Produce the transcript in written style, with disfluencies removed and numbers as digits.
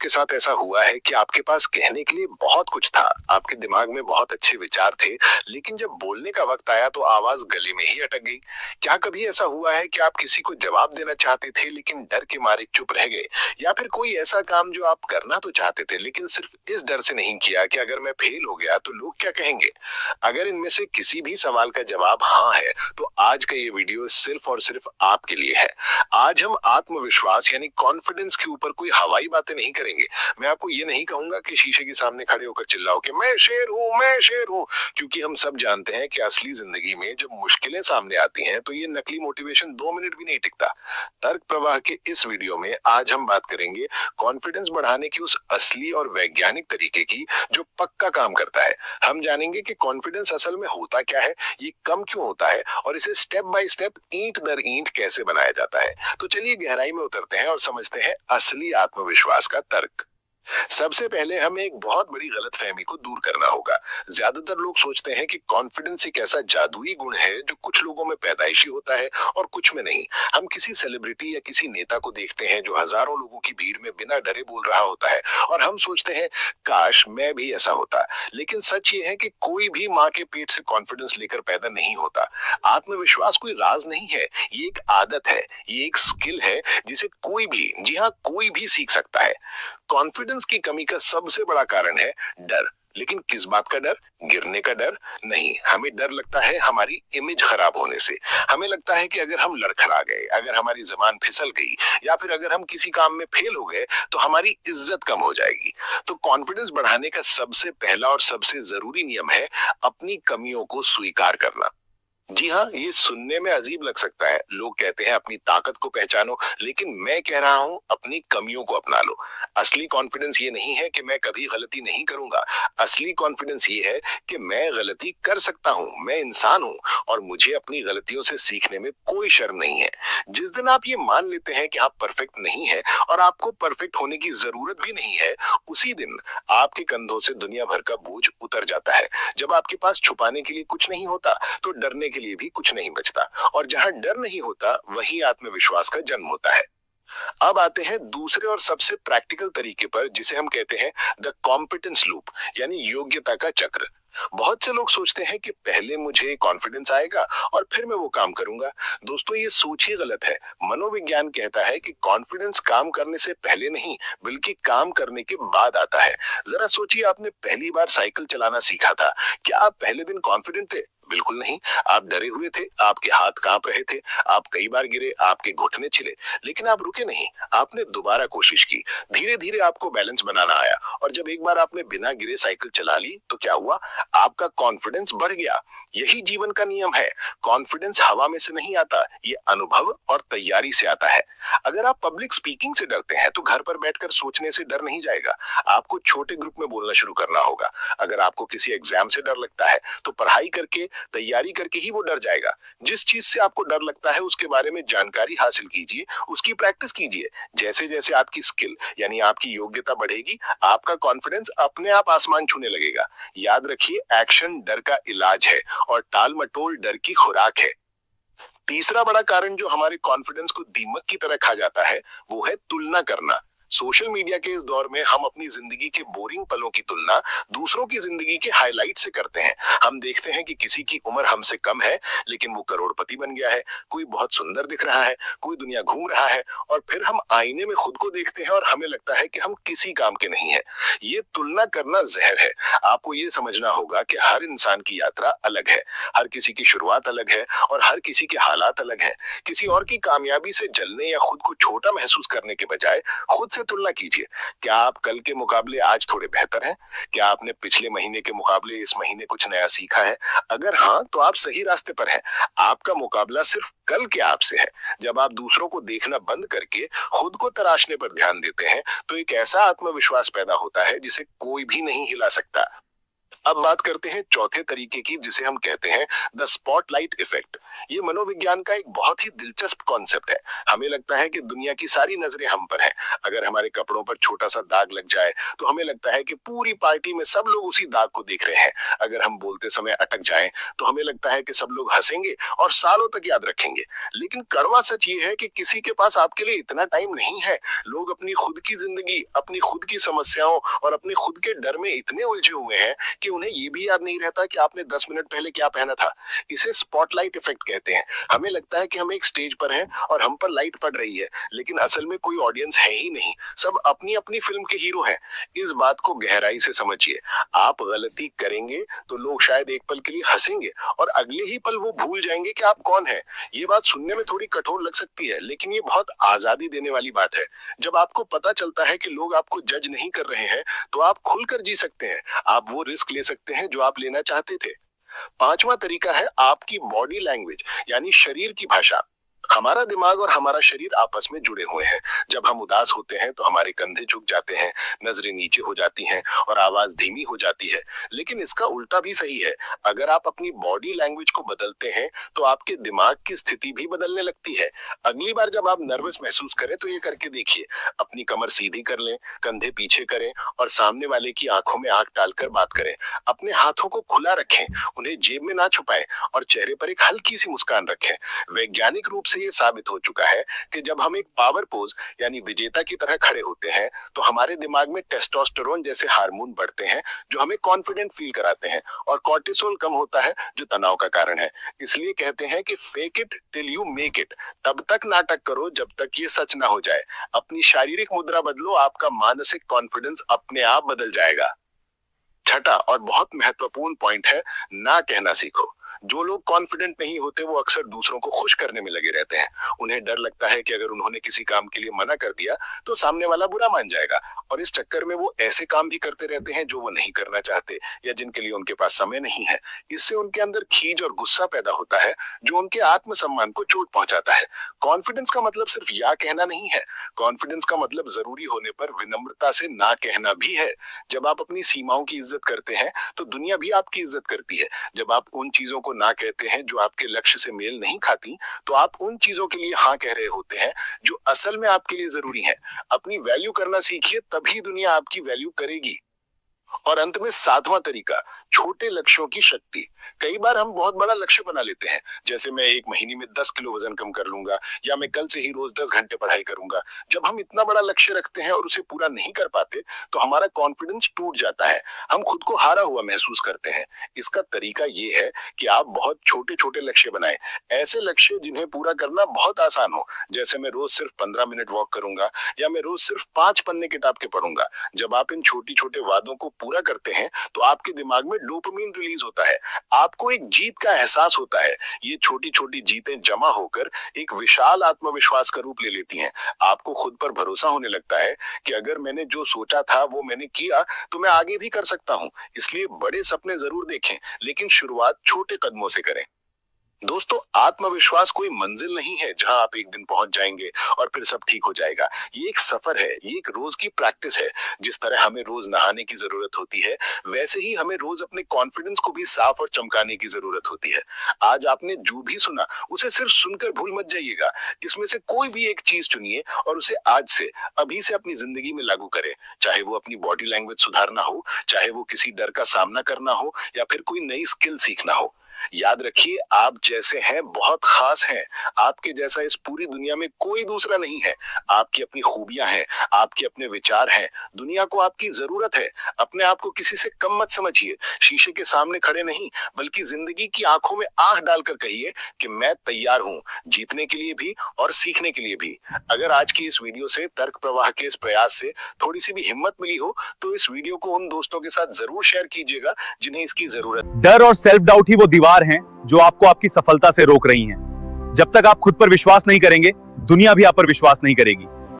आपके साथ ऐसा हुआ है कि आपके पास कहने के लिए बहुत कुछ था, आपके दिमाग में बहुत अच्छे विचार थे, लेकिन जब बोलने का वक्त आया तो आवाज गले में ही अटक गई? क्या कभी ऐसा हुआ है कि आप किसी को जवाब देना चाहते थे लेकिन डर के मारे चुप रह गए? या फिर कोई ऐसा काम जो आप करना तो चाहते थे लेकिन सिर्फ इस डर से नहीं किया कि अगर मैं फेल हो गया तो लोग क्या कहेंगे? अगर इनमें से किसी भी सवाल का जवाब हाँ है, तो आज का ये वीडियो सिर्फ और सिर्फ आपके लिए है। आज हम आत्मविश्वास यानी कॉन्फिडेंस के ऊपर कोई हवाई बातें नहीं करेंगे। मैं आपको ये नहीं कहूंगा कि शीशे के सामने खड़े होकर चिल्लाओ कि मैं शेर हूँ, मैं शेर हूँ, क्योंकि हम सब जानते हैं कि असली जिंदगी में जब मुश्किलें सामने आती हैं तो ये नकली मोटिवेशन 2 मिनट भी नहीं टिकता। तर्क प्रवाह के इस वीडियो में आज हम बात करेंगे कॉन्फिडेंस बढ़ाने की उस असली और वैज्ञानिक तरीके की जो पक्का काम करता है। हम जानेंगे कि कॉन्फिडेंस असल में होता क्या है, ये कम क्यों होता है और इसे स्टेप बाय स्टेप ईंट दर ईंट कैसे बनाया जाता है। तो चलिए गहराई में उतरते हैं और समझते हैं असली आत्मविश्वास का तर्क। सबसे पहले हमें एक बहुत बड़ी गलतफहमी को दूर करना होगा। ज्यादातर लोग सोचते हैं कि कॉन्फिडेंस एक ऐसा जादुई गुण है जो कुछ लोगों में पैदाइशी होता है और कुछ में नहीं। हम किसी सेलिब्रिटी या किसी नेता को देखते हैं जो हजारों लोगों की भीड़ में बिना डरे बोल रहा होता है और हम सोचते हैं काश मैं भी ऐसा होता। लेकिन सच ये है कि कोई भी माँ के पेट से कॉन्फिडेंस लेकर पैदा नहीं होता। आत्मविश्वास कोई राज नहीं है, ये एक आदत है, ये एक स्किल है जिसे कोई भी, जी हाँ, कोई भी सीख सकता है। कॉन्फिडेंस की कमी का सबसे बड़ा कारण है डर। लेकिन किस बात का डर? गिरने का डर नहीं। हमें डर लगता है हमारी इमेज खराब होने से। हमें लगता है कि अगर हम लड़खड़ा गए, अगर हमारी जबान फिसल गई या फिर अगर हम किसी काम में फेल हो गए तो हमारी इज्जत कम हो जाएगी। तो कॉन्फिडेंस बढ़ाने का सबसे पहला और सबसे जरूरी नियम है अपनी कमियों को स्वीकार करना। जी हाँ, ये सुनने में अजीब लग सकता है। लोग कहते हैं अपनी ताकत को पहचानो, लेकिन मैं कह रहा हूँ अपनी कमियों को अपना लो। असली कॉन्फिडेंस ये नहीं है कि मैं कभी गलती नहीं करूंगा। असली कॉन्फिडेंस ये है कि मैं गलती कर सकता हूँ, मैं इंसान हूँ और मुझे अपनी गलतियों से सीखने में कोई शर्म नहीं है। जिस दिन आप ये मान लेते हैं कि आप परफेक्ट नहीं है और आपको परफेक्ट होने की जरूरत भी नहीं है, उसी दिन आपके कंधों से दुनिया भर का बोझ उतर जाता है। जब आपके पास छुपाने के लिए कुछ नहीं होता तो डरने के लिए भी कुछ नहीं बचता, और जहां डर नहीं होता वहीं आत्मविश्वास का जन्म होता है। अब आते हैं दूसरे और सबसे प्रैक्टिकल तरीके पर, जिसे हम कहते हैं द कॉम्पिटेंस लूप, यानी योग्यता का चक्र। बहुत से लोग सोचते हैं कि पहले मुझे कॉन्फिडेंस आएगा और फिर मैं वो काम करूंगा। दोस्तों, ये सोच ही गलत है। मनोविज्ञान कहता है कि कॉन्फिडेंस काम करने से पहले नहीं बल्कि काम करने के बाद आता है। जरा सोचिए, आपने पहली बार साइकिल चलाना सीखा था, क्या आप पहले दिन कॉन्फिडेंट थे? बिल्कुल नहीं। आप डरे हुए थे, आपके हाथ कांप रहे थे, आप कई बार गिरे, आपके घुटने छिले, लेकिन आप रुके नहीं। आपने दोबारा कोशिश की। धीरे धीरे आपको बैलेंस बनाना आया और जब एक बार आपने बिना गिरे साइकिल चला ली तो क्या हुआ? आपका कॉन्फिडेंस बढ़ गया। यही जीवन का नियम है। कॉन्फिडेंस हवा में से नहीं आता, ये अनुभव और तैयारी से आता है। अगर आप पब्लिक स्पीकिंग से डरते हैं तो घर पर बैठकर सोचने से डर नहीं जाएगा। आपको छोटे ग्रुप में बोलना शुरू करना होगा। अगर आपको किसी एग्जाम से डर लगता है तो पढ़ाई करके, तैयारी करके ही वो डर जाएगा। जिस चीज से आपको डर लगता है उसके बारे में जानकारी हासिल कीजिए, उसकी प्रैक्टिस कीजिए। जैसे जैसे आपकी स्किल यानी आपकी योग्यता बढ़ेगी, आपका कॉन्फिडेंस अपने आप आसमान छूने लगेगा। याद रखिए, एक्शन डर का इलाज है और टाल मटोल डर की खुराक है। तीसरा बड़ा कारण जो हमारे कॉन्फिडेंस को दीमक की तरह खा जाता है, वो है तुलना करना। सोशल मीडिया के इस दौर में हम अपनी जिंदगी के बोरिंग पलों की तुलना दूसरों की जिंदगी के हाइलाइट से करते हैं। हम देखते हैं कि किसी की उम्र हमसे कम है लेकिन वो करोड़पति बन गया है, कोई बहुत सुंदर दिख रहा है, कोई दुनिया घूम रहा है, और फिर हम आईने में खुद को देखते हैं और हमें लगता है कि हम किसी काम के नहीं है। ये तुलना करना जहर है। आपको ये समझना होगा कि हर इंसान की यात्रा अलग है, हर किसी की शुरुआत अलग है और हर किसी के हालात अलग हैं। किसी और की कामयाबी से जलने या खुद को छोटा महसूस करने के बजाय खुद से तुलना कीजिए। क्या आप कल के मुकाबले आज थोड़े बेहतर हैं? क्या आपने पिछले महीने के मुकाबले इस महीने कुछ नया सीखा है? अगर हाँ, तो आप सही रास्ते पर हैं। आपका मुकाबला सिर्फ कल के आपसे है। जब आप दूसरों को देखना बंद करके खुद को तराशने पर ध्यान देते हैं तो एक ऐसा आत्मविश्वास पैदा होता है जिसे कोई भी नहीं हिला सकता। अब बात करते हैं चौथे तरीके की, जिसे हम कहते हैं द स्पॉटलाइट इफेक्ट। ये मनोविज्ञान का एक बहुत ही दिलचस्प कॉन्सेप्ट है। हमें लगता है कि दुनिया की सारी नजरें हम पर हैं। अगर हमारे कपड़ों पर छोटा सा दाग लग जाए तो हमें लगता है कि पूरी पार्टी में सब लोग उसी दाग को देख रहे हैं। अगर हम बोलते समय अटक जाएं तो हमें लगता है कि सब लोग हंसेंगे और सालों तक याद रखेंगे। लेकिन कड़वा सच ये है कि किसी के पास आपके लिए इतना टाइम नहीं है। लोग अपनी खुद की जिंदगी, अपनी खुद की समस्याओं और अपने खुद के डर में इतने उलझे हुए हैं कि उन्हें ये भी याद नहीं रहता कि आपने 10 मिनट पहले क्या पहना था। इसे स्पॉटलाइट इफेक्ट कहते हैं। हमें लगता है कि हम एक स्टेज पर हैं और हम पर लाइट पड़ रही है, लेकिन असल में कोई ऑडियंस है ही नहीं। सब अपनी अपनी फिल्म के हीरो हैं। इस बात को गहराई से समझिए। आप गलती करेंगे तो लोग शायद एक पल के लिए हंसेंगे और अगले ही पल वो भूल जाएंगे कि आप कौन हैं। ये बात सुनने में थोड़ी कठोर लग सकती है, लेकिन ये बहुत आजादी देने वाली बात है। जब आपको पता चलता है कि लोग आपको जज नहीं कर रहे हैं, तो आप खुलकर जी सकते हैं। आप वो रिस्क ले सकते हैं जो आप लेना चाहते थे। पांचवा तरीका है आपकी बॉडी लैंग्वेज, यानी शरीर की भाषा। हमारा दिमाग और हमारा शरीर आपस में जुड़े हुए हैं। जब हम उदास होते हैं तो हमारे कंधे झुक जाते हैं, नजरें नीचे हो जाती हैं और आवाज धीमी हो जाती है। लेकिन इसका उल्टा भी सही है। अगर आप अपनी बॉडी लैंग्वेज को बदलते हैं तो आपके दिमाग की स्थिति भी बदलने लगती है। अगली बार जब आप नर्वस महसूस करें तो ये करके देखिए। अपनी कमर सीधी कर लें, कंधे पीछे करें और सामने वाले की आंखों में आंख डालकर बात करें। अपने हाथों को खुला रखें, उन्हें जेब में ना छुपाएं और चेहरे पर एक हल्की सी मुस्कान रखें। वैज्ञानिक रूप से ये साबित हो चुका है कि जब हम एक पावर पोज यानी विजेता की तरह खड़े होते हैं तो हमारे दिमाग में टेस्टोस्टेरोन जैसे हार्मोन बढ़ते हैं जो हमें कॉन्फिडेंट फील कराते हैं, और कॉर्टिसोल कम होता है जो तनाव का कारण है। इसलिए कहते हैं कि fake it till you make it. तब तक नाटक करो जब तक ये सच ना हो जाए। अपनी शारीरिक मुद्रा बदलो, आपका मानसिक कॉन्फिडेंस अपने आप बदल जाएगा। छठा और बहुत महत्वपूर्ण पॉइंट है, ना कहना सीखो। जो लोग कॉन्फिडेंट नहीं होते वो अक्सर दूसरों को खुश करने में लगे रहते हैं। उन्हें डर लगता है कि अगर उन्होंने किसी काम के लिए मना कर दिया तो सामने वाला बुरा मान जाएगा, और इस चक्कर में वो ऐसे काम भी करते रहते हैं जो वो नहीं करना चाहते या जिनके लिए उनके पास समय नहीं है। इससे उनके अंदर खीज और गुस्सा पैदा होता है जो उनके आत्मसम्मान को चोट पहुंचाता है। कॉन्फिडेंस का मतलब सिर्फ या कहना नहीं है। कॉन्फिडेंस का मतलब जरूरी होने पर विनम्रता से ना कहना भी है। जब आप अपनी सीमाओं की इज्जत करते हैं तो दुनिया भी आपकी इज्जत करती है। जब आप उन चीजों को ना कहते हैं जो आपके लक्ष्य से मेल नहीं खाती, तो आप उन चीजों के लिए हाँ कह रहे होते हैं जो असल में आपके लिए जरूरी है। अपनी वैल्यू करना सीखिए, तभी दुनिया आपकी वैल्यू करेगी। और अंत में सातवां तरीका, छोटे लक्ष्यों की शक्ति। कई बार हम बहुत बड़ा लक्ष्य बना लेते हैं, जैसे मैं एक महीने में 10 किलो वजन कम कर लूंगा या मैं कल से ही रोज 10 घंटे पढ़ाई करूंगा। जब हम इतना बड़ा लक्ष्य रखते हैं और उसे पूरा नहीं कर पाते तो हमारा कॉन्फिडेंस टूट जाता है। हम खुद को हारा हुआ महसूस करते हैं। इसका तरीका ये है कि आप बहुत छोटे छोटे लक्ष्य बनाएं। ऐसे लक्ष्य जिन्हें पूरा करना बहुत आसान हो, जैसे मैं रोज सिर्फ 15 मिनट वॉक करूंगा या मैं रोज सिर्फ 5 पन्ने किताब के पढ़ूंगा। जब आप इन छोटी छोटे वादों को पूरा करते हैं तो आपके दिमाग में डोपामिन रिलीज होता है। आपको एक जीत का एहसास होता है। ये छोटी छोटी जीतें जमा होकर एक विशाल आत्मविश्वास का रूप ले लेती हैं। आपको खुद पर भरोसा होने लगता है कि अगर मैंने जो सोचा था वो मैंने किया तो मैं आगे भी कर सकता हूं। इसलिए बड़े सपने जरूर देखें, लेकिन शुरुआत छोटे कदमों से करें। दोस्तों, आत्मविश्वास कोई मंजिल नहीं है जहां आप एक दिन पहुंच जाएंगे और फिर सब ठीक हो जाएगा। ये एक सफर है, ये एक रोज की प्रैक्टिस है। जिस तरह हमें रोज नहाने की जरूरत होती है, वैसे ही हमें रोज अपने कॉन्फिडेंस को भी साफ और चमकाने की जरूरत होती है। आज आपने जो भी सुना उसे सिर्फ सुनकर भूल मत जाइएगा। इसमें से कोई भी एक चीज चुनिए और उसे आज से, अभी से अपनी जिंदगी में लागू करें। चाहे वो अपनी बॉडी लैंग्वेज सुधारना हो, चाहे वो किसी डर का सामना करना हो या फिर कोई नई स्किल सीखना हो। याद रखिए, आप जैसे हैं बहुत खास हैं। आपके जैसा इस पूरी दुनिया में कोई दूसरा नहीं है। आपकी अपनी खूबियां हैं, आपके अपने विचार हैं। दुनिया को आपकी जरूरत है। अपने आप को किसी से कम मत समझिए। शीशे के सामने खड़े नहीं, बल्कि जिंदगी की आंखों में आंख डालकर कहिए कि मैं तैयार हूं, जीतने के लिए भी और सीखने के लिए भी। अगर आज की इस वीडियो से तर्क प्रवाह के इस प्रयास से थोड़ी सी भी हिम्मत मिली हो तो इस वीडियो को उन दोस्तों के साथ जरूर शेयर कीजिएगा जिन्हें इसकी जरूरत। डर और सेल्फ डाउट ही वो दीवार हैं जो आपको आपकी सफलता से रोक रही हैं। जब तक आप खुद पर विश्वास नहीं करेंगे, दुनिया भी आप पर विश्वास नहीं करेगी।